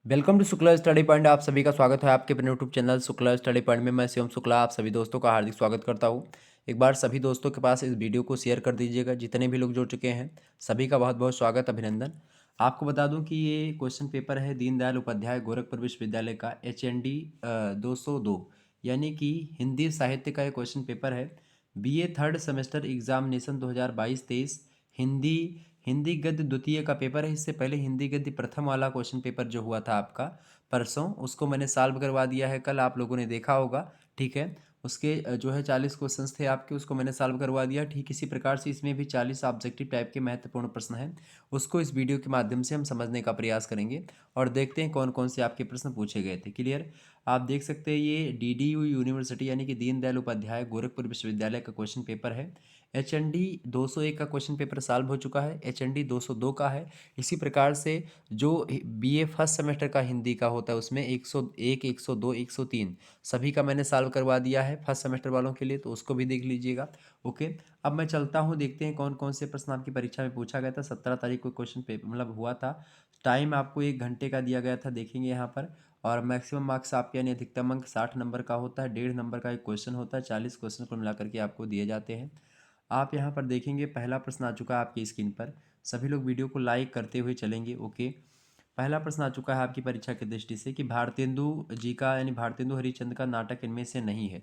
Welcome to Shukla study point. आप सभी का स्वागत है आपके अपने YouTube channel Shukla study point में। मैं शिवम शुक्ला आप सभी दोस्तों का हार्दिक स्वागत करता हूं। एक बार सभी दोस्तों के पास इस वीडियो को शेयर कर दीजिएगा। जितने भी लोग जुड़ चुके हैं सभी का बहुत बहुत स्वागत, अभिनंदन। आपको बता दूं कि ये क्वेश्चन पेपर है दीनदयाल उपाध्याय गोरखपुर विश्वविद्यालय का HND 202, यानी कि हिंदी साहित्य का ये क्वेश्चन पेपर है। BA third semester examination 2022-23 Hindi Hindi गद्य द्वितीय का पेपर है। इससे पहले हिंदी गद्य प्रथम वाला क्वेश्चन पेपर जो हुआ था आपका परसों, उसको मैंने सॉल्व करवा दिया है। कल आप लोगों ने देखा होगा, ठीक है। उसके जो है 40 क्वेश्चंस थे आपके, उसको मैंने सॉल्व करवा दिया। ठीक इसी प्रकार से इसमें भी 40 ऑब्जेक्टिव टाइप के महत्वपूर्ण प्रश्न हैं, उसको इस वीडियो के माध्यम से हम समझने का प्रयास करेंगे और देखते हैं कौन कौन से आपके प्रश्न पूछे गए थे। क्लियर। आप देख सकते हैं ये DDU यूनिवर्सिटी यानी कि दीनदयाल उपाध्याय गोरखपुर विश्वविद्यालय का क्वेश्चन पेपर है। HND 201 का क्वेश्चन पेपर सॉल्व हो चुका है, HND 202 का है। इसी प्रकार से जो BA फर्स्ट सेमेस्टर का हिंदी का होता है उसमें 101, 102, 103 सभी का मैंने सॉल्व करवा दिया है फर्स्ट सेमेस्टर वालों के लिए, तो उसको भी देख लीजिएगा। ओके, अब मैं चलता हूँ, देखते हैं कौन कौन से प्रश्न आपकी परीक्षा में पूछा गया था। 17 तारीख को क्वेश्चन पेपर मतलब हुआ था। टाइम आपको 1 घंटे का दिया गया था, देखेंगे यहाँ पर। और मैक्सिमम मार्क्स आपके यानी अधिकतम अंक 60 नंबर का होता है। 1.5 नंबर का एक क्वेश्चन होता है। 40 क्वेश्चन को मिलाकर के आपको दिए जाते हैं। आप यहाँ पर देखेंगे पहला प्रश्न आ चुका है आपकी स्क्रीन पर। सभी लोग वीडियो को लाइक करते हुए चलेंगे। ओके, पहला प्रश्न आ चुका है आपकी परीक्षा की दृष्टि से कि भारतेंदु जी का यानी भारतेंदु हरिश्चंद्र का नाटक इनमें से नहीं है।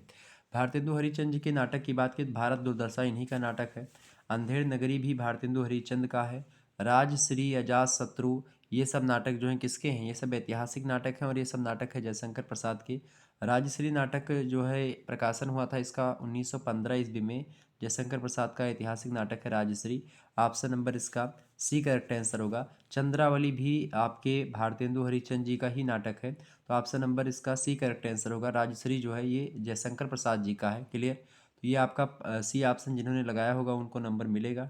भारतेंदु हरिश्चंद्र जी के नाटक की बात की तो भारत दुर्दशा इन्हीं का नाटक है। अंधेर नगरी भी भारतेंदु हरिश्चंद्र का है। राजश्री, अजात शत्रु, ये सब नाटक जो हैं किसके हैं? ये सब ऐतिहासिक नाटक हैं और ये सब नाटक है जयशंकर प्रसाद के। राजश्री नाटक जो है प्रकाशन हुआ था इसका 1915 ईस्वी में। जयशंकर प्रसाद का ऐतिहासिक नाटक है राजश्री। ऑप्शन नंबर इसका सी करेक्ट आंसर होगा। चंद्रावली भी आपके भारतेंदु हरिश्चंद्र जी का ही नाटक है, तो ऑप्शन नंबर इसका सी करेक्ट आंसर होगा। राजश्री जो है ये जयशंकर प्रसाद जी का है। क्लियर। तो ये आपका सी ऑप्शन जिन्होंने लगाया होगा उनको नंबर मिलेगा।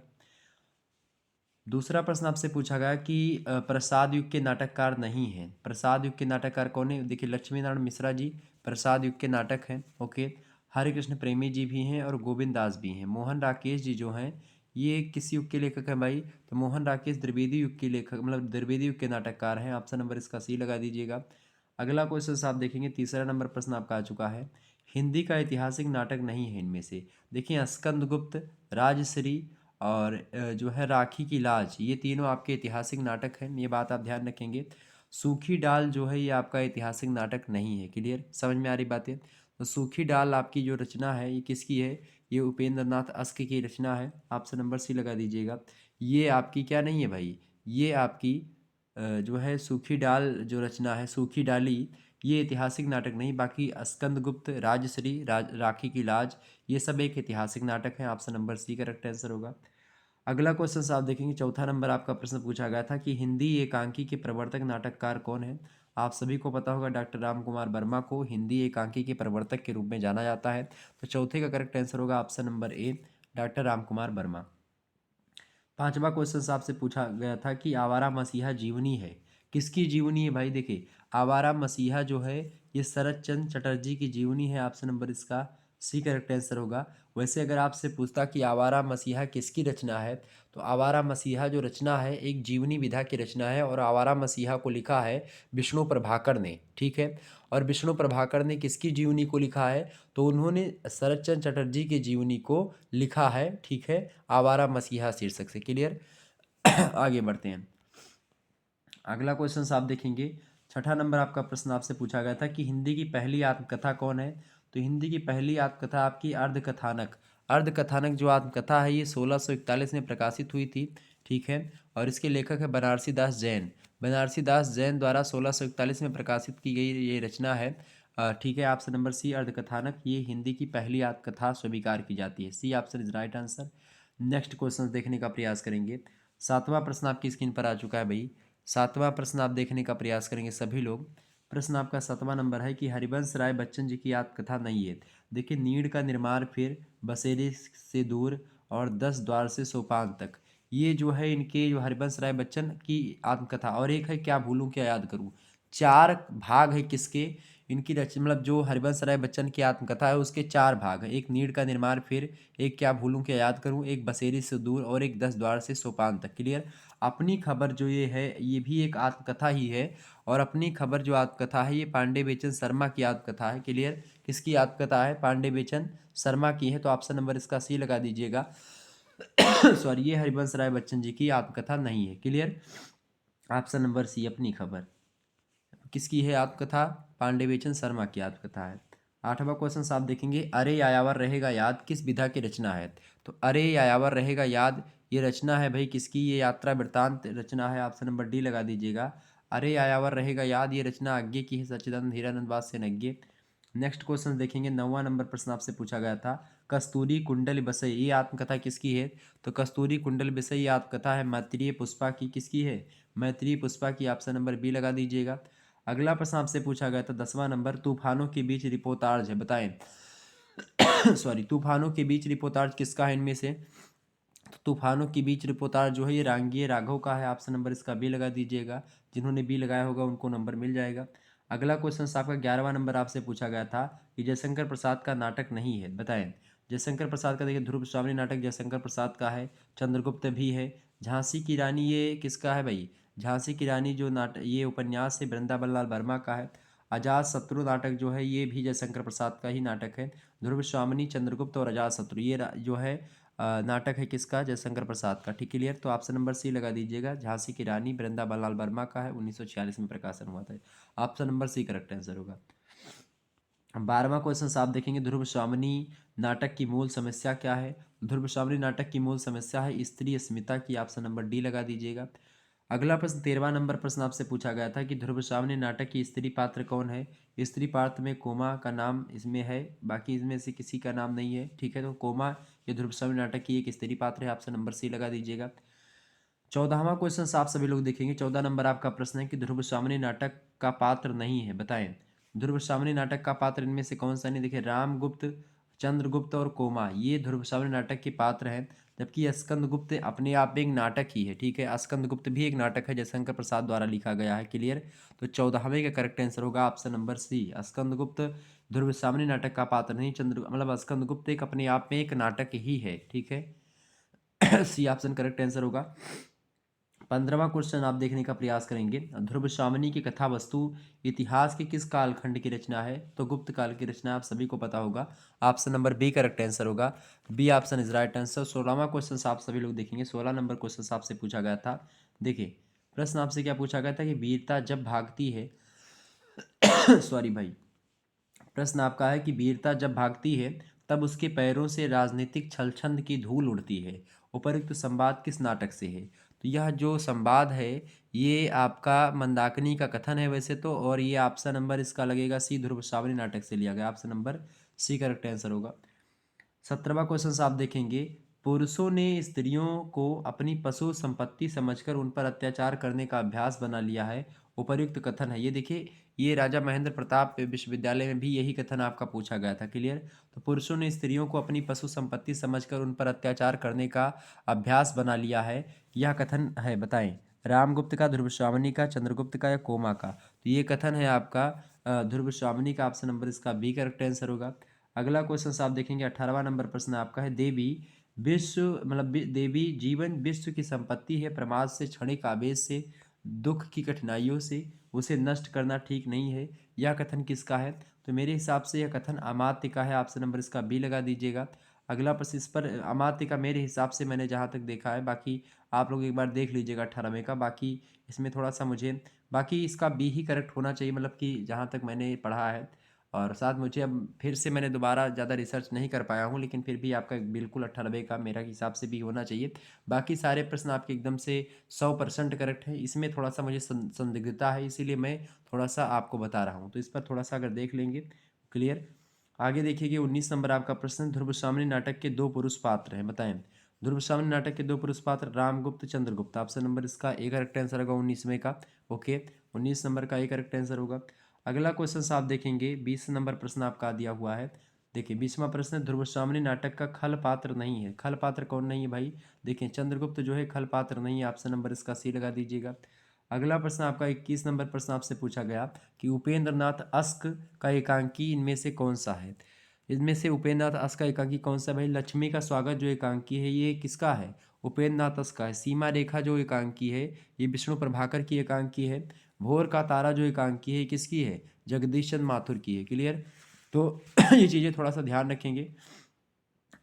दूसरा प्रश्न आपसे पूछा गया कि प्रसाद युग के नाटककार नहीं हैं। प्रसाद युग के नाटककार कौन है? देखिए, लक्ष्मी नारायण मिश्रा जी प्रसाद युग के नाटक हैं। ओके, हरे कृष्ण प्रेमी जी भी हैं और गोविंद दास भी हैं। मोहन राकेश जी जो हैं ये किस युग के लेखक हैं भाई? तो मोहन राकेश द्विवेदी युग के लेखक मतलब द्विवेदी युग के नाटककार हैं। ऑप्शन नंबर इसका सी लगा दीजिएगा। अगला क्वेश्चन आप देखेंगे, तीसरा नंबर प्रश्न आपका आ चुका है। हिंदी का ऐतिहासिक नाटक नहीं है इनमें से। देखिए, स्कंदगुप्त, राजश्री और जो है राखी की लाज, ये तीनों आपके ऐतिहासिक नाटक हैं। ये बात आप ध्यान रखेंगे। सूखी डाल जो है ये आपका ऐतिहासिक नाटक नहीं है। क्लियर, समझ में आ रही बातें? तो सूखी डाल आपकी जो रचना है ये किसकी है? ये उपेंद्र नाथ अश्क की रचना है। ऑप्शन नंबर सी लगा दीजिएगा। ये आपकी क्या नहीं है भाई? ये आपकी जो है सूखी डाल जो रचना है सूखी डाली, ये ऐतिहासिक नाटक नहीं। बाकी स्कंदगुप्त, राजश्री, राखी की लाज, ये सब एक ऐतिहासिक नाटक है। Option number C correct answer होगा। अगला क्वेश्चन आप देखेंगे, चौथा नंबर आपका प्रश्न पूछा गया था कि हिंदी एकांकी के प्रवर्तक नाटककार कौन है? आप सभी को पता होगा डॉक्टर राम कुमार वर्मा को हिंदी एकांकी के प्रवर्तक के रूप में जाना जाता है। तो चौथे का करेक्ट आंसर होगा option number A, doctor Ram Kumar Verma. पांचवा क्वेश्चन आपसे पूछा गया था कि आवारा मसीहा जीवनी है। किसकी जीवनी है भाई? देखिए, आवारा मसीहा जो है ये शरद चंद्र चटर्जी की जीवनी है। ऑप्शन नंबर इसका सी करेक्ट आंसर होगा। वैसे अगर आपसे पूछता कि आवारा मसीहा किसकी रचना है, तो आवारा मसीहा जो रचना है एक जीवनी विधा की रचना है और आवारा मसीहा को लिखा है विष्णु प्रभाकर ने। ठीक है, और विष्णु प्रभाकर ने किसकी जीवनी को लिखा है? तो उन्होंने शरदचंद्र चटर्जी की जीवनी को लिखा है। ठीक है, आवारा मसीहा शीर्षक से। क्लियर। आगे बढ़ते हैं। अगला क्वेश्चन आप देखेंगे, छठा नंबर आपका प्रश्न आपसे पूछा गया था कि हिंदी की पहली आत्मकथा कौन है? तो हिंदी की पहली आत्मकथा आपकी अर्धकथानक। अर्धकथानक जो आत्मकथा है ये 1641 में प्रकाशित हुई थी। ठीक है, और इसके लेखक है बनारसी दास जैन। बनारसी दास जैन द्वारा 1641 में प्रकाशित की गई ये रचना है। ठीक है, ऑप्शन नंबर सी अर्धकथानक ये हिंदी की पहली आत्मकथा स्वीकार की जाती है। C option is right answer. Next question देखने का प्रयास करेंगे। सातवां प्रश्न आपकी स्क्रीन पर आ चुका है भाई। सातवां प्रश्न आप देखने का प्रयास करेंगे सभी लोग। प्रश्न आपका सातवां नंबर है कि हरिवंश राय बच्चन जी की आत्मकथा नहीं है। देखिए, नीड़ का निर्माण, फिर बसेरे से दूर और 10 द्वार से सोपान तक, ये जो है इनके जो हरिवंश राय बच्चन की आत्मकथा। और एक है क्या भूलूं क्या याद करूं। चार भाग है किसके? इनकी मतलब जो हरिवंश राय बच्चन की आत्मकथा है उसके 4 भाग हैं। एक नीड़ का निर्माण, फिर एक क्या भूलूं क्या याद करूं, एक बसेरी से दूर और एक 10 द्वार से सोपान तक। क्लियर। अपनी खबर जो ये है ये भी एक आत्मकथा ही है, और अपनी खबर जो आत्मकथा है ये पांडे बेचन शर्मा की आत्मकथा है। क्लियर। किसकी आत्मकथा है? पांडे बेचन शर्मा की है, तो ऑप्शन नंबर इसका सी लगा दीजिएगा। सॉरी, ये हरिवंश राय बच्चन जी की आत्मकथा नहीं है। क्लियर। ऑप्शन नंबर सी अपनी खबर किसकी है आत्मकथा? पांडे बेचन शर्मा की आत्मकथा है। 8वां क्वेश्चन आप देखेंगे, अरे यायावर रहेगा याद किस विधा की रचना है? तो अरे यायावर रहेगा याद ये रचना है भाई किसकी? ये यात्रा वृत्तांत रचना है। ऑप्शन नंबर डी लगा दीजिएगा। अरे यायावर रहेगा याद ये रचना आज्ञे की है, सच्चिदानंद हीरानंद वात्स्यनज्ञे। नेक्स्ट क्वेश्चन देखेंगे, 9वां नंबर प्रश्न आपसे पूछा गया था, कस्तूरी कुंडल बसई ये आत्मकथा किसकी है? तो कस्तूरी कुंडल बसई ये आत्मकथा है मैत्रेय पुष्पा की। किसकी है? मैत्रेय पुष्पा की। ऑप्शन नंबर बी लगा दीजिएगा। अगला प्रश्न आपसे पूछा गया था 10वां नंबर, तूफानों के बीच रिपोर्टाज है, बताएं। सॉरी, तूफानों के बीच रिपोर्टाज किसका है इनमें से? तो तूफानों के बीच रिपोर्टाज जो है ये रांगिए राघव का है। ऑप्शन नंबर इसका बी लगा दीजिएगा। जिन्होंने बी लगाया होगा उनको नंबर मिल जाएगा। अगला क्वेश्चन आपका 11वां नंबर आपसे पूछा गया था कि जयशंकर प्रसाद का नाटक नहीं है, बताएं। जयशंकर प्रसाद का देखिए ध्रुव स्वामी नाटक जयशंकर प्रसाद का है, चंद्रगुप्त भी है, झांसी की रानी ये किसका है भाई? झांसी की रानी जो नाटक ये उपन्यास है वृंदावन लाल वर्मा का है। अजात शत्रु नाटक जो है ये भी जयशंकर प्रसाद का ही नाटक है। ध्रुव स्वामिनी, चंद्रगुप्त और अजात शत्रु ये जो है नाटक है किसका? जयशंकर प्रसाद का। ठीक क्लियर। तो ऑप्शन नंबर सी लगा दीजिएगा, झांसी की रानी वृंदावन लाल वर्मा का है, 1946 में प्रकाशन हुआ था। Option number C correct answer होगा। 12वां क्वेश्चन आप देखेंगे, ध्रुव स्वामिनी नाटक की मूल समस्या क्या है? ध्रुव स्वामिनी नाटक की मूल समस्या है स्त्री अस्मिता की। ऑप्शन नंबर डी लगा दीजिएगा। अगला प्रश्न 13वां नंबर प्रश्न आपसे पूछा गया था कि ध्रुव स्वामिनी नाटक की स्त्री पात्र कौन है? स्त्री पात्र में कोमा का नाम इसमें है, बाकी इसमें से किसी का नाम नहीं है। ठीक है, तो कोमा ये ध्रुव स्वामिनी नाटक की एक स्त्री पात्र है। ऑप्शन नंबर सी लगा दीजिएगा। 14वां क्वेश्चन आप सभी लोग देखेंगे, 14 नंबर आपका प्रश्न है कि ध्रुव स्वामिनी नाटक का पात्र नहीं है, बताएं। ध्रुव स्वामिनी नाटक का पात्र इनमें से कौन सा नहीं? देखिए, रामगुप्त, चंद्रगुप्त और कोमा ये ध्रुव स्वामिनी नाटक के पात्र हैं, जबकि स्कंदगुप्त अपने आप में एक नाटक ही है। ठीक है, स्कंदगुप्त भी एक नाटक है जयशंकर प्रसाद द्वारा लिखा गया है। क्लियर। तो 14वें का करेक्ट आंसर होगा ऑप्शन नंबर सी, स्कंदगुप्त ध्रुव स्वामिनी नाटक का पात्र नहीं। चंद्र मतलब स्कंदगुप्त एक अपने आप में एक नाटक ही है। ठीक है। सी ऑप्शन करेक्ट आंसर होगा। 15वां क्वेश्चन आप देखने का प्रयास करेंगे, ध्रुव स्वामिनी की कथा वस्तु इतिहास के किस कालखंड की रचना है? तो गुप्त काल की रचना, आप सभी को पता होगा। Option number B correct answer होगा। B option is right answer. 16वां क्वेश्चन आप सभी लोग देखेंगे, 16 नंबर क्वेश्चन आपसे पूछा गया था। देखिए, प्रश्न आपसे क्या पूछा गया था कि वीरता जब भागती है सॉरी भाई, प्रश्न आपका है कि वीरता जब भागती है तब उसके पैरों से राजनीतिक छलछंद की धूल उड़ती है, उपयुक्त संवाद किस नाटक से है? तो यह जो संवाद है ये आपका मंदाकिनी का कथन है वैसे तो, और ये ऑप्शन नंबर इसका लगेगा सी, ध्रुव श्रावणी नाटक से लिया गया। Option number C correct answer होगा। 17वां क्वेश्चन आप देखेंगे, पुरुषों ने स्त्रियों को अपनी पशु संपत्ति समझकर उन पर अत्याचार करने का अभ्यास बना लिया है, उपर्युक्त कथन है। ये देखिए, ये राजा महेंद्र प्रताप विश्वविद्यालय में भी यही कथन आपका पूछा गया था। क्लियर। तो पुरुषों ने स्त्रियों को अपनी पशु संपत्ति समझकर उन पर अत्याचार करने का अभ्यास बना लिया है, यह कथन है, बताएं। रामगुप्त का, ध्रुव स्वामिनी का, चंद्रगुप्त का या कोमा का? तो ये कथन है आपका ध्रुव स्वामिनी का। ऑप्शन नंबर इसका बी करेक्ट आंसर होगा। अगला क्वेश्चन आप देखेंगे, 18वां नंबर प्रश्न आपका है, देवी विश्व मतलब देवी जीवन विश्व की संपत्ति है, प्रमाद से, क्षणिक आवेश से, दुख की कठिनाइयों से उसे नष्ट करना ठीक नहीं है, यह कथन किसका है? तो मेरे हिसाब से यह कथन अमात्य का है। ऑप्शन नंबर इसका बी लगा दीजिएगा। अगला प्रश्न इस पर अमात्य का मेरे हिसाब से मैंने जहाँ तक देखा है, बाकी आप लोग एक बार देख लीजिएगा 18वें का, बाकी इसमें थोड़ा सा मुझे, बाकी इसका बी ही करेक्ट होना चाहिए, मतलब कि जहाँ तक मैंने पढ़ा है। और साथ मुझे अब फिर से मैंने दोबारा ज़्यादा रिसर्च नहीं कर पाया हूँ, लेकिन फिर भी आपका बिल्कुल 98 का मेरा हिसाब से भी होना चाहिए। बाकी सारे प्रश्न आपके एकदम से 100% करेक्ट है, इसमें थोड़ा सा मुझे संदिग्धता है, इसीलिए मैं थोड़ा सा आपको बता रहा हूँ। तो इस पर थोड़ा सा अगर देख लेंगे क्लियर। आगे देखिए, 19 नंबर आपका प्रश्न, ध्रुव स्वामिनी नाटक के दो पुरुष पात्र हैं, बताएं। ध्रुव स्वामिनी नाटक के दो पुरुष पात्र रामगुप्त, चंद्रगुप्त। ऑप्शन नंबर इसका ए करेक्ट आंसर होगा 19वें का। ओके, 19 नंबर का ए करेक्ट आंसर होगा। अगला क्वेश्चन आप देखेंगे, 20 नंबर प्रश्न आपका दिया हुआ है। देखिए, 20वां प्रश्न, ध्रुव स्वामिनी नाटक का खल पात्र नहीं है। खल पात्र कौन नहीं है भाई? देखिए, चंद्रगुप्त जो है खल पात्र नहीं है। ऑप्शन नंबर इसका सी लगा दीजिएगा। अगला प्रश्न आपका 21 नंबर प्रश्न आपसे पूछा गया कि उपेंद्र नाथ अस्क का एकांकी इनमें से कौन सा है। इनमें से उपेंद्र नाथ अस्क का एकांकी कौन सा है भाई। लक्ष्मी का स्वागत जो एकांकी है ये किसका है, उपेंद्र नाथ अस्क का है। सीमा रेखा जो एकांकी है ये विष्णु प्रभाकर की एकांकी है। भोर का तारा जो एकांकी है किसकी है, जगदीश चंद्र माथुर की है। क्लियर, तो ये चीज़ें थोड़ा सा ध्यान रखेंगे।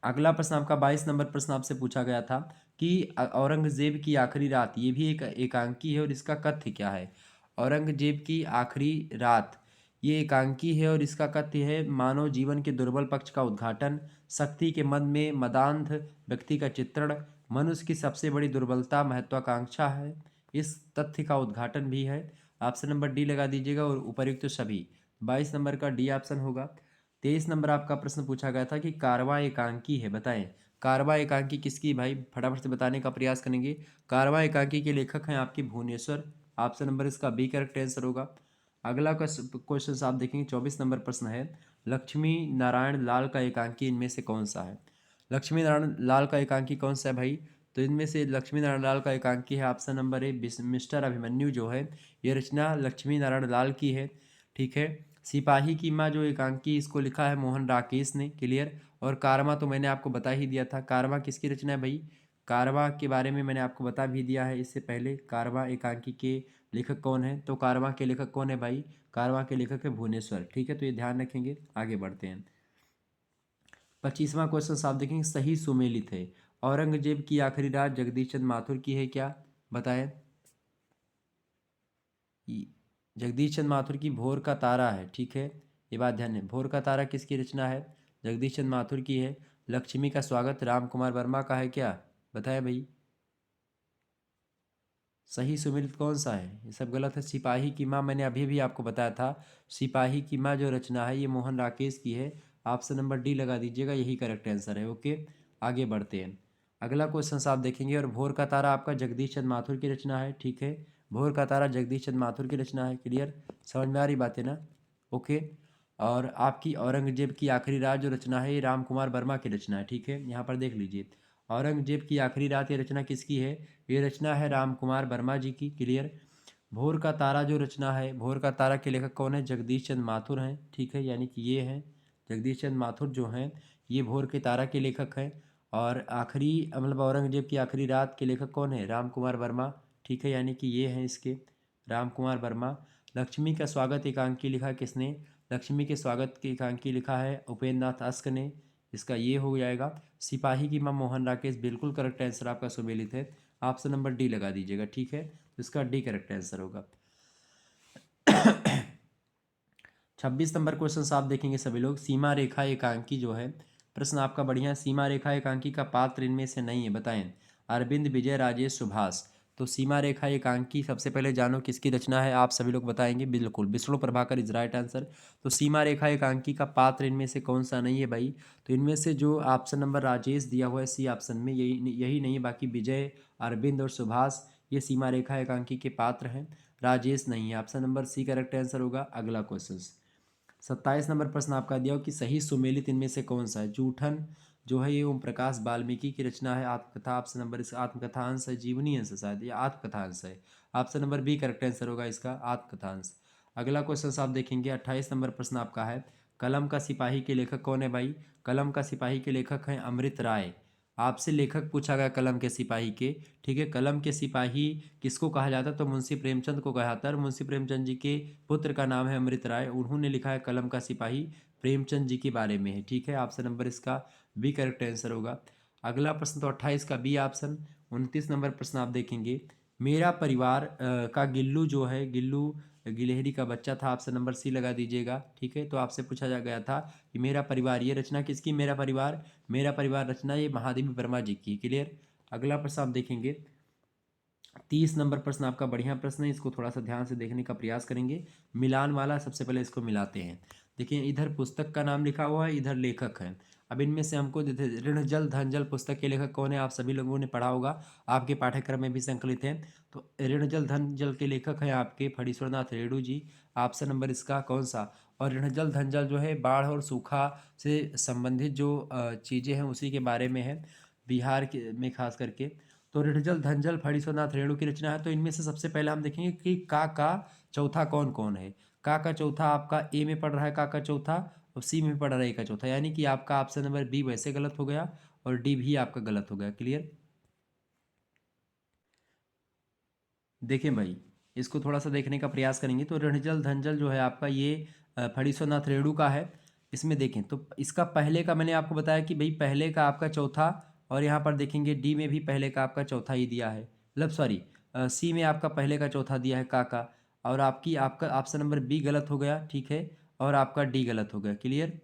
अगला प्रश्न आपका 22 नंबर प्रश्न आपसे पूछा गया था कि औरंगजेब की आखिरी रात, ये भी एक एकांकी है और इसका कथ्य क्या है। औरंगजेब की आखिरी रात ये एकांकी है और इसका कथ्य है मानव जीवन के दुर्बल पक्ष का उद्घाटन, शक्ति के मद में मदांध व्यक्ति का चित्रण, मनुष्य की सबसे बड़ी दुर्बलता महत्वाकांक्षा है, इस तथ्य का उद्घाटन भी है। ऑप्शन नंबर डी लगा दीजिएगा और उपर्युक्त सभी। 22 नंबर का डी ऑप्शन होगा। 23 नंबर आपका प्रश्न पूछा गया था कि कारवां एकांकी है, बताएं कारवां एकांकी किसकी भाई, फटाफट से बताने का प्रयास करेंगे। कारवां एकांकी के लेखक हैं आपके भुवनेश्वर। ऑप्शन नंबर इसका बी करेक्ट आंसर होगा। अगला क्वेश्चन आप देखेंगे 24 नंबर प्रश्न है, लक्ष्मी नारायण लाल का एकांकी इनमें से कौन सा है। लक्ष्मी नारायण लाल का एकांकी कौन सा है भाई, तो इनमें से लक्ष्मी नारायण लाल का एकांकी है option number A mister Abhimanyu जो है, ये रचना लक्ष्मी नारायण लाल की है। ठीक है, सिपाही की माँ जो एकांकी इसको लिखा है मोहन राकेश ने। क्लियर, और कारवां तो मैंने आपको बता ही दिया था, कारवां किसकी रचना है भाई, कारवां के बारे में मैंने आपको बता भी दिया है इससे पहले। कारवां एकांकी के लेखक कौन है, तो कारवां के लेखक कौन है भाई, कारवां के लेखक है भुवनेश्वर। ठीक है, तो ये ध्यान रखेंगे। आगे बढ़ते हैं। 25वां क्वेश्चन आप देखेंगे, सही सुमेलित है। औरंगजेब की आखिरी रात जगदीश चंद्र माथुर की है क्या, बताएं। जगदीश चंद्र माथुर की भोर का तारा है। ठीक है, ये बात ध्यान है, भोर का तारा किसकी रचना है, जगदीश चंद्र माथुर की है। लक्ष्मी का स्वागत राम कुमार वर्मा का है क्या, बताया भाई। सही सुमेलित कौन सा है, ये सब गलत है। सिपाही की माँ मैंने अभी भी आपको बताया था, सिपाही की माँ जो रचना है ये मोहन राकेश की है। ऑप्शन नंबर डी लगा दीजिएगा, यही करेक्ट आंसर है। ओके, आगे बढ़ते हैं। अगला क्वेश्चन आप देखेंगे, और भोर का तारा आपका जगदीश चंद्र माथुर की रचना है। ठीक है, भोर का तारा जगदीश चंद्र माथुर की रचना है। क्लियर, समझ में आ रही बात है ना। ओके, और आपकी औरंगजेब की आखिरी रात जो रचना है ये राम कुमार वर्मा की रचना है। ठीक है, यहाँ पर देख लीजिए, औरंगजेब की आखिरी रात ये रचना किसकी है, ये रचना है राम कुमार वर्मा जी की। क्लियर, भोर का तारा जो रचना है, भोर का तारा के लेखक कौन है, जगदीश चंद्र माथुर हैं। ठीक है, यानी कि ये हैं जगदीश चंद्र माथुर जो हैं, ये भोर के तारा के लेखक हैं। और आखिरी मतलब औरंगजेब की आखिरी रात के लेखक कौन है, राम कुमार वर्मा। ठीक है, यानी कि ये हैं इसके राम कुमार वर्मा। लक्ष्मी का स्वागत एकांकी लिखा किसने, लक्ष्मी के स्वागत के एकांकी लिखा है उपेंद्र नाथ अस्क ने। इसका ये हो जाएगा। सिपाही की माँ मोहन राकेश, बिल्कुल करेक्ट आंसर आपका सुमेलित है। ऑप्शन नंबर डी लगा दीजिएगा। ठीक है, तो इसका डी करेक्ट आंसर होगा। 26 नंबर क्वेश्चन आप देखेंगे सभी लोग, सीमा रेखा एकांकी जो है, प्रश्न आपका बढ़िया है। सीमा रेखा एकांकी का पात्र इनमें से नहीं है, बताएं। अरविंद, विजय, राजेश, सुभाष। तो सीमा रेखा एकांकी सबसे पहले जानो किसकी रचना है, आप सभी लोग बताएंगे। बिल्कुल Vishnu Prabhakar is right answer. तो सीमा रेखा एकांकी का पात्र इनमें से कौन सा नहीं है भाई, तो इनमें से जो ऑप्शन नंबर राजेश दिया हुआ है सी ऑप्शन में, यही नहीं है। बाकी विजय, अरविंद और सुभाष ये सीमा रेखा एकांकी के पात्र हैं, राजेश नहीं है। Option number C correct answer होगा। अगला क्वेश्चन 27 नंबर प्रश्न आपका दिया हो कि सही सुमेलित इनमें से कौन सा है। जूठन जो है ये ओम प्रकाश वाल्मीकि की रचना है। आत्मकथा ऑप्शन नंबर इसका आत्मकथा अंश है, जीवनी अंश है शायद, ये आत्मकथा अंश है। Option number B correct answer होगा इसका, आत्मकथा अंश। अगला क्वेश्चन आप देखेंगे 28 नंबर प्रश्न आपका है, कलम का सिपाही के लेखक कौन है भाई। कलम का सिपाही के लेखक हैं अमृत राय। आपसे लेखक पूछा गया कलम के सिपाही के। ठीक है, कलम के सिपाही किसको कहा जाता है, तो मुंशी प्रेमचंद को कहा जाता है। और मुंशी प्रेमचंद जी के पुत्र का नाम है अमृत राय, उन्होंने लिखा है कलम का सिपाही प्रेमचंद जी के बारे में है। ठीक है, ऑप्शन नंबर इसका बी करेक्ट आंसर होगा। अगला प्रश्न तो 28 का बी ऑप्शन। 29 नंबर प्रश्न आप देखेंगे, मेरा परिवार का गिल्लू जो है, गिल्लू गिलहरी का बच्चा था। ऑप्शन नंबर सी लगा दीजिएगा। ठीक है, तो आपसे पूछा जा गया था कि मेरा परिवार, ये रचना किसकी, मेरा परिवार, मेरा परिवार रचना ये महादेवी वर्मा जी की। क्लियर, अगला प्रश्न आप देखेंगे 30 नंबर प्रश्न आपका बढ़िया प्रश्न है, इसको थोड़ा सा ध्यान से देखने का प्रयास करेंगे। मिलान वाला, सबसे पहले इसको मिलाते हैं। देखिए इधर पुस्तक का नाम लिखा हुआ है, इधर लेखक है। अब इनमें से हमको ऋण जल धन जल पुस्तक के लेखक कौन है, आप सभी लोगों ने पढ़ा होगा, आपके पाठ्यक्रम में भी संकलित है। तो ऋण जल धन जल के लेखक हैं आपके फणीश्वरनाथ रेणु जी। ऑप्शन नंबर इसका कौन सा, और ऋण जल धन जल जो है बाढ़ और सूखा से संबंधित जो चीज़ें हैं उसी के बारे में है, बिहार के में खास करके। तो ऋणजल धनजल फणीश्वरनाथ रेणु की रचना है। तो इनमें से सबसे पहले हम देखेंगे कि का चौथा कौन कौन है। का चौथा आपका ए में पड़ रहा है, का चौथा, और सी में पड़ रहा है ए का चौथा, यानी कि आपका ऑप्शन नंबर बी वैसे गलत हो गया और डी भी आपका गलत हो गया। क्लियर। देखें भाई, इसको थोड़ा सा देखने का प्रयास करेंगे तो ऋणजल धनजल जो है आपका ये फणीश्वरनाथ रेणु का है। इसमें देखें तो इसका पहले का मैंने आपको बताया कि भाई पहले का आपका चौथा, और यहाँ पर देखेंगे डी में भी पहले का आपका चौथा ही दिया है, मतलब सॉरी सी में आपका पहले का चौथा दिया है का, और आपका ऑप्शन नंबर बी गलत हो गया, ठीक है, और आपका डी गलत हो गया। क्लियर।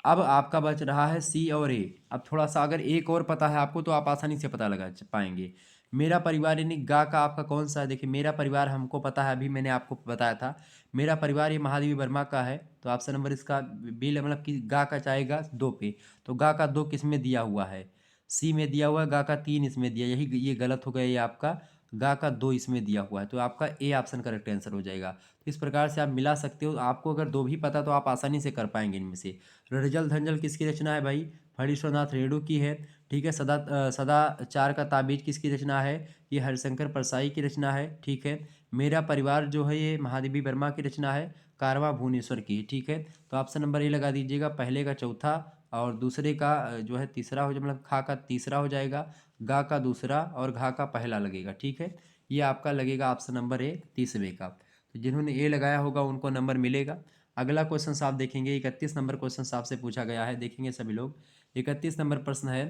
अब आपका बच रहा है सी और ए। अब थोड़ा सा अगर एक और पता है आपको तो आप आसानी से पता लगा पाएंगे। मेरा परिवार यानी गा का आपका कौन सा है। देखिए मेरा परिवार हमको पता है, अभी मैंने आपको बताया था। मेरा परिवार ये महादेवी वर्मा का है, तो ऑप्शन नंबर इसका बी, मतलब कि गा का चाहेगा दो पे। तो गा का दो किस में दिया हुआ है, सी में दिया हुआ है। गा का तीन इसमें दिया, यही ये गलत हो गया, ये आपका गा का दो इसमें दिया हुआ है, तो आपका ए ऑप्शन करेक्ट आंसर हो जाएगा। तो इस प्रकार से आप मिला सकते हो। आपको अगर दो भी पता तो आप आसानी से कर पाएंगे इनमें से। ऋणजल धनजल किसकी रचना है भाई, फणीश्वरनाथ रेणु की है, ठीक है। सदाचार का ताबीज किसकी रचना है, ये हरिशंकर परसाई की रचना है, ठीक है। मेरा परिवार जो है ये महादेवी वर्मा की रचना है, कारवां भुवनेश्वर की, ठीक है। तो ऑप्शन नंबर ए लगा दीजिएगा, पहले का चौथा और दूसरे का जो है तीसरा हो जाए, मतलब खा का तीसरा हो जाएगा, गा का दूसरा और घा का पहला लगेगा, ठीक है। ये आपका लगेगा ऑप्शन नंबर ए तीसरे का। तो जिन्होंने ए लगाया होगा उनको नंबर मिलेगा। अगला क्वेश्चन आप देखेंगे 31 नंबर क्वेश्चन आपसे पूछा गया है, देखेंगे सभी लोग। 31 नंबर प्रश्न है,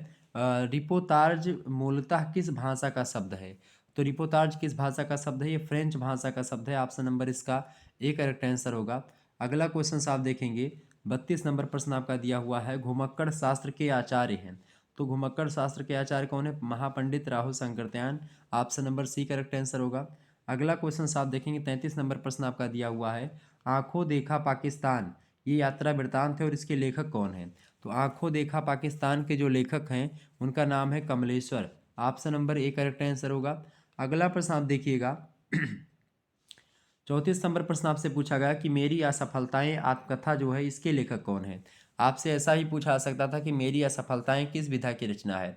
रिपोर्टाज मूलतः किस भाषा का शब्द है। तो रिपोर्टाज किस भाषा का शब्द है, ये फ्रेंच भाषा का शब्द है। ऑप्शन नंबर इसका ए करेक्ट आंसर होगा। अगला क्वेश्चन आप देखेंगे 32 नंबर प्रश्न आपका दिया हुआ है, घुमक्कड़ शास्त्र के आचार्य हैं। तो घुमक्कड़ शास्त्र के आचार्य कौन है, महापंडित Rahul Sankrityayan. Option number C correct answer होगा। अगला क्वेश्चन आप देखेंगे 33 नंबर प्रश्न आपका दिया हुआ है, आंखों देखा पाकिस्तान ये यात्रा वृतांत है और इसके लेखक कौन हैं। तो आंखों देखा पाकिस्तान के जो लेखक हैं उनका नाम है Kamleshwar. Option number A correct answer होगा। अगला प्रश्न आप देखिएगा 34 नंबर प्रश्न आपसे पूछा गया कि मेरी असफलताएं आत्मकथा जो है इसके लेखक कौन है। आपसे ऐसा ही पूछा जा सकता था कि मेरी असफलताएं किस विधा की रचना है।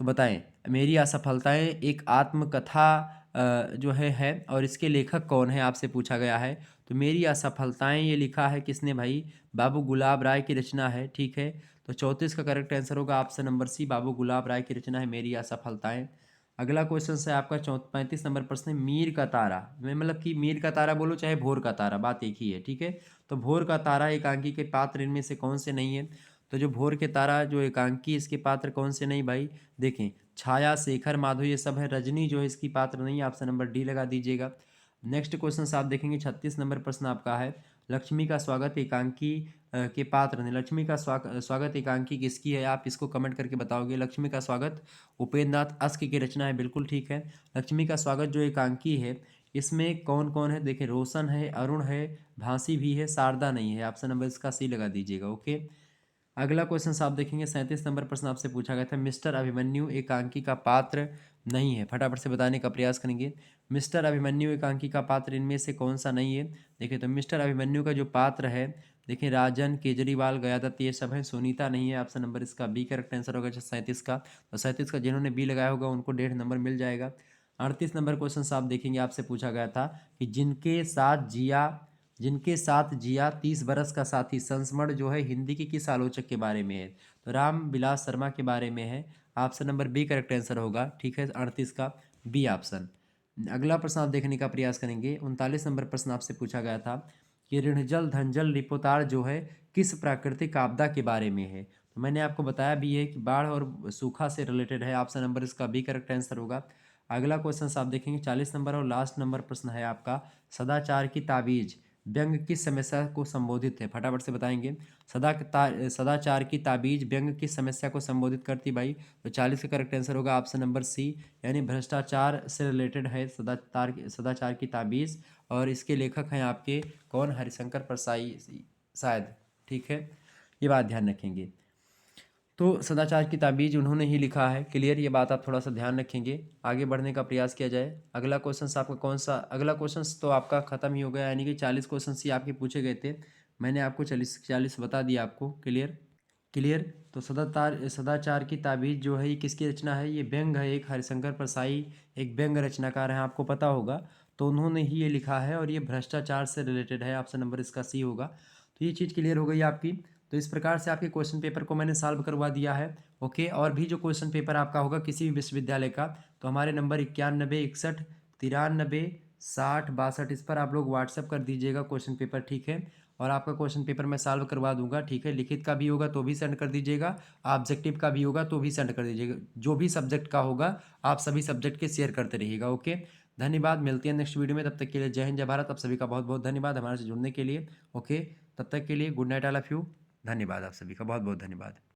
तो बताएं, मेरी असफलताएं एक आत्मकथा जो है और इसके लेखक कौन है आपसे पूछा गया है। तो मेरी असफलताएं ये लिखा है किसने भाई, बाबू गुलाब राय की रचना है, ठीक है। तो 34 का करेक्ट आंसर होगा ऑप्शन नंबर सी, बाबू गुलाब राय की रचना है मेरी असफलताएं। अगला क्वेश्चन है आपका 35 नंबर प्रश्न है, मीर का तारा मैं मतलब कि मीर का तारा बोलो चाहे भोर का तारा, बात एक ही है, ठीक है। तो भोर का तारा एकांकी के पात्र इनमें से कौन से नहीं है। तो जो भोर के तारा जो एकांकी इसके पात्र कौन से नहीं भाई, देखें छाया शेखर माधव ये सब है, रजनी जो है इसकी पात्र नहीं है, ऑप्शन नंबर डी लगा दीजिएगा। नेक्स्ट क्वेश्चन आप देखेंगे 36 नंबर प्रश्न आपका है, लक्ष्मी का स्वागत एकांकी के पात्र नहीं। लक्ष्मी का स्वागत एकांकी किसकी है, आप इसको कमेंट करके बताओगे। लक्ष्मी का स्वागत उपेंद्र नाथ अस्क की रचना है, बिल्कुल ठीक है। लक्ष्मी का स्वागत जो एकांकी है इसमें कौन कौन है, देखिए रोशन है, अरुण है, भांसी भी है, शारदा नहीं है, ऑप्शन नंबर इसका सी लगा दीजिएगा। ओके। अगला क्वेश्चन आप देखेंगे 37 नंबर प्रश्न आपसे पूछा गया था, मिस्टर अभिमन्यु एकांकी का पात्र नहीं है, फटाफट से बताने का प्रयास करेंगे। मिस्टर अभिमन्यु एकांकी का पात्र इनमें से कौन सा नहीं है। देखिए तो मिस्टर अभिमन्यु का जो पात्र है, देखिए राजन, केजरीवाल, गयादत्त ये सब है, सुनीता नहीं है, ऑप्शन नंबर इसका बी करेक्ट आंसर होगा 37 का। तो 37 का जिन्होंने बी लगाया होगा उनको 1.5 नंबर मिल जाएगा। 38 नंबर क्वेश्चन आप देखेंगे आपसे पूछा गया था कि जिनके साथ जिया 30 बरस का साथी संस्मरण जो है हिंदी के किस आलोचक के बारे में है। तो राम विलास शर्मा के बारे में है, option number B correct answer होगा, ठीक है, 38 का बी ऑप्शन। अगला प्रश्न आप देखने का प्रयास करेंगे 39 नंबर प्रश्न आपसे पूछा गया था कि ऋणजल धनजल रिपोर्टार जो है किस प्राकृतिक आपदा के बारे में है। तो मैंने आपको बताया भी है कि बाढ़ और सूखा से रिलेटेड है, ऑप्शन नंबर इसका बी करेक्ट आंसर होगा। अगला क्वेश्चन आप देखेंगे 40 नंबर और लास्ट नंबर प्रश्न है आपका, सदाचार की ताबीज व्यंग किस समस्या को संबोधित है, फटाफट से बताएंगे। सदाचार की ताबीज व्यंग किस समस्या को संबोधित करती भाई। तो 40 का करेक्ट आंसर होगा ऑप्शन नंबर सी, यानी भ्रष्टाचार से रिलेटेड है सदाचार की ताबीज, और इसके लेखक हैं आपके कौन, हरिशंकर परसाई शायद, ठीक है, ये बात ध्यान रखेंगे। तो सदाचार की ताबीज उन्होंने ही लिखा है। क्लियर, ये बात आप थोड़ा सा ध्यान रखेंगे। आगे बढ़ने का प्रयास किया जाए। अगला क्वेश्चन आपका कौन सा, अगला क्वेश्चन तो आपका खत्म ही हो गया, यानी कि 40 क्वेश्चन ही आपके पूछे गए थे। मैंने आपको 40 बता दिया आपको। क्लियर। क्लियर। तो सदाचार की ताबीज़ जो है ये किसकी रचना है? ये व्यंग है, एक हरिशंकर परसाई एक व्यंग रचनाकार हैं, आपको पता होगा। तो उन्होंने ही ये लिखा है और ये भ्रष्टाचार से रिलेटेड है। ऑप्शन नंबर इसका सी होगा। तो ये चीज़ क्लियर हो गई आपकी। तो इस प्रकार से आपके क्वेश्चन पेपर को मैंने सॉल्व करवा दिया है। ओके, और भी जो क्वेश्चन पेपर आपका होगा किसी भी विश्वविद्यालय का, तो हमारे नंबर 91 61 93 60 62 इस पर आप लोग व्हाट्सअप कर दीजिएगा क्वेश्चन पेपर, ठीक है। और आपका क्वेश्चन पेपर मैं सॉल्व करवा दूंगा, ठीक है। लिखित का भी होगा तो भी सेंड कर दीजिएगा, ऑब्जेक्टिव का भी होगा तो भी सेंड कर दीजिएगा। जो भी सब्जेक्ट का होगा आप सभी सब्जेक्ट के शेयर करते रहिएगा। ओके, धन्यवाद। मिलते हैं नेक्स्ट वीडियो में, तब तक के लिए जय हिंद जय भारत। आप सभी का बहुत बहुत धन्यवाद हमारे से जुड़ने के लिए। ओके, तब तक के लिए good night all of you. धन्यवाद, आप सभी का बहुत बहुत धन्यवाद।